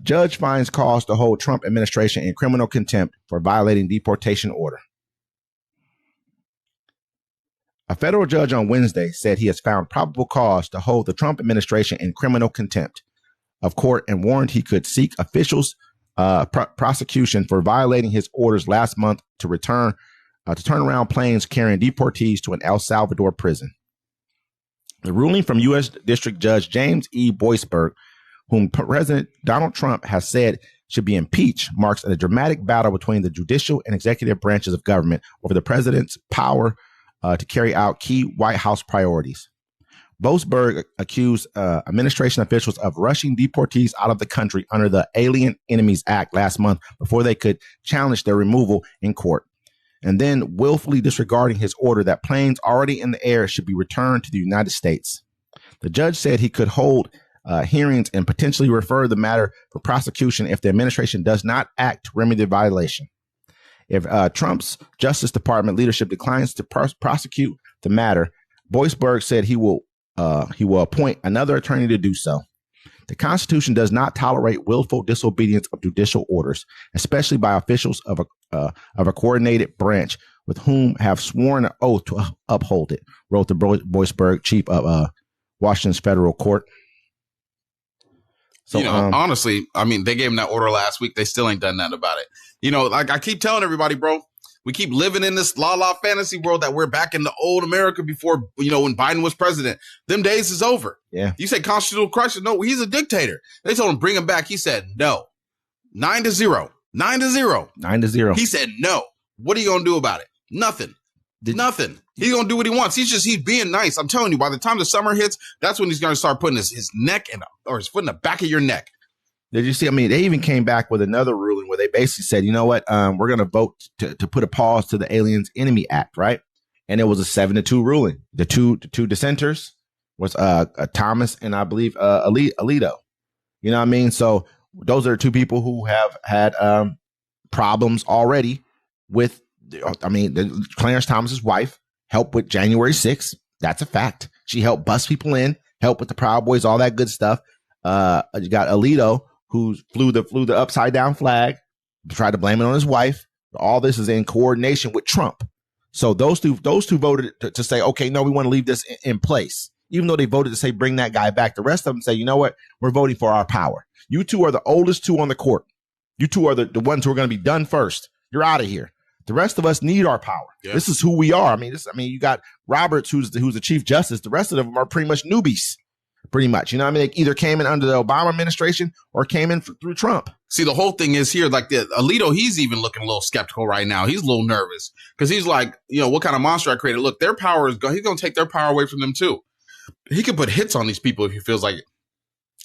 Judge finds cause to hold Trump administration in criminal contempt for violating deportation order. A federal judge on Wednesday said he has found probable cause to hold the Trump administration in criminal contempt of court and warned he could seek officials prosecution for violating his orders last month to turn around planes carrying deportees to an El Salvador prison. The ruling from U.S. District Judge James E. Boasberg, whom President Donald Trump has said should be impeached, marks a dramatic battle between the judicial and executive branches of government over the president's power to carry out key White House priorities. Boasberg accused administration officials of rushing deportees out of the country under the Alien Enemies Act last month before they could challenge their removal in court, and then willfully disregarding his order that planes already in the air should be returned to the United States. The judge said he could hold hearings and potentially refer the matter for prosecution if the administration does not act to remedy the violation. If Trump's Justice Department leadership declines to prosecute the matter, Boasberg said he will appoint another attorney to do so. The Constitution does not tolerate willful disobedience of judicial orders, especially by officials of a coordinated branch with whom have sworn an oath to uphold it, wrote the Boasberg, chief of Washington's federal court. So, honestly, I mean, they gave him that order last week. They still ain't done nothing about it. Like I keep telling everybody, bro, we keep living in this la fantasy world that we're back in the old America before, when Biden was president. Them days is over. Yeah. You say constitutional crisis. No, he's a dictator. They told him bring him back. He said no. 9-0. 9-0. 9-0. He said no. What are you going to do about it? Nothing. Nothing. He's going to do what he wants. He's being nice. I'm telling you, by the time the summer hits, that's when he's going to start putting his neck or his foot in the back of your neck. Did you see? I mean, they even came back with another ruling where they basically said, you know what? We're going to vote to put a pause to the Aliens Enemy Act, right? And it was a 7-2 ruling. The two dissenters was Thomas and I believe Alito. You know what I mean? So those are two people who have had problems already with. Clarence Thomas's wife helped with January 6th. That's a fact. She helped bust people in, helped with the Proud Boys, all that good stuff. You got Alito, who flew the upside down flag, tried to blame it on his wife. All this is in coordination with Trump. So those two voted to say, okay, no, we want to leave this in place. Even though they voted to say bring that guy back, the rest of them say, you know what, we're voting for our power. You two are the oldest two on the court. You two are the ones who are going to be done first. You're out of here. The rest of us need our power. Yeah. This is who we are. I mean, you got Roberts, who's the Chief Justice. The rest of them are pretty much newbies. Pretty much. You know what I mean? They either came in under the Obama administration or came in through Trump. See, the whole thing is here, like the Alito, he's even looking a little skeptical right now. He's a little nervous because he's like, what kind of monster I created? Look, their power is he's going to take their power away from them too. He can put hits on these people if he feels like it.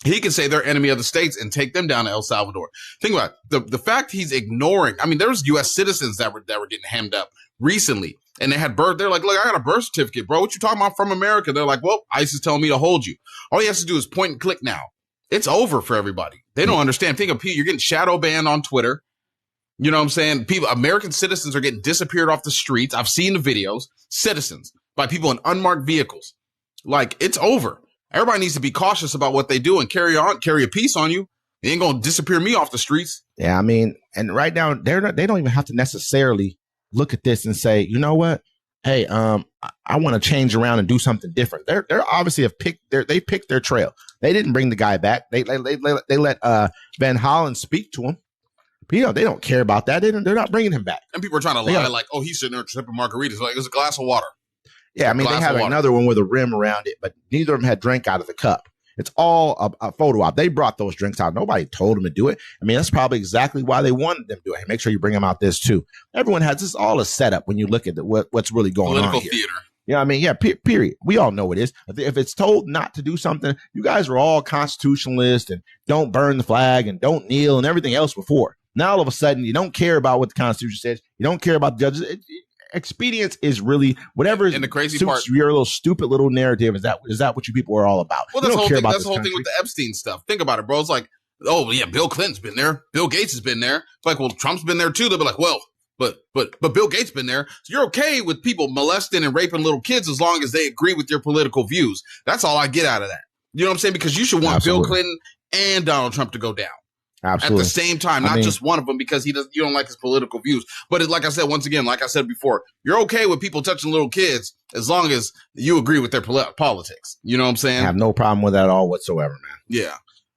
He can say they're enemy of the states and take them down to El Salvador. Think about it. The fact he's ignoring. I mean, there's U.S. citizens that were getting hammed up recently, and they had birth. They're like, look, I got a birth certificate, bro. What you talking about from America? They're like, well, ICE is telling me to hold you. All he has to do is point and click now. It's over for everybody. They don't understand. Think of people. You're getting shadow banned on Twitter. You know what I'm saying? American citizens are getting disappeared off the streets. I've seen the videos. Citizens by people in unmarked vehicles. Like, it's over. Everybody needs to be cautious about what they do and carry a piece on you. They ain't going to disappear me off the streets. Yeah, I mean, and right now, they don't even have to necessarily look at this and say, you know what? Hey, I want to change around and do something different. They're obviously they picked their trail. They didn't bring the guy back. They let Van Hollen speak to him. But, they don't care about that. They're not bringing him back. And people are trying to lie like, oh, he's sitting there sipping margaritas. Like, it's a glass of water. Yeah, I mean, they have another one with a rim around it, but neither of them had drank out of the cup. It's all a photo op. They brought those drinks out. Nobody told them to do it. I mean, that's probably exactly why they wanted them to do it. Hey, make sure you bring them out this too. Everyone has this all a setup when you look at what's really going on here. Political theater. You know what I mean? Yeah, period. We all know it is. If it's told not to do something, you guys are all constitutionalists and don't burn the flag and don't kneel and everything else before. Now, all of a sudden, you don't care about what the Constitution says. You don't care about the judges. Expedience is really whatever. And the crazy part, your little stupid little narrative is that what you people are all about? Well, that's the whole thing. That's the whole thing with the Epstein stuff. Think about it, bro. It's like, oh yeah, Bill Clinton's been there, Bill Gates has been there. It's like, well, Trump's been there too. They'll be like, well, but Bill Gates been there. So you're okay with people molesting and raping little kids as long as they agree with your political views. That's all I get out of that. You know what I'm saying? Because you should want Bill Clinton and Donald Trump to go down. Absolutely. At the same time, not just one of them because you don't like his political views. But like I said, once again, like I said before, you're okay with people touching little kids as long as you agree with their politics. You know what I'm saying? I have no problem with that at all whatsoever, man. Yeah.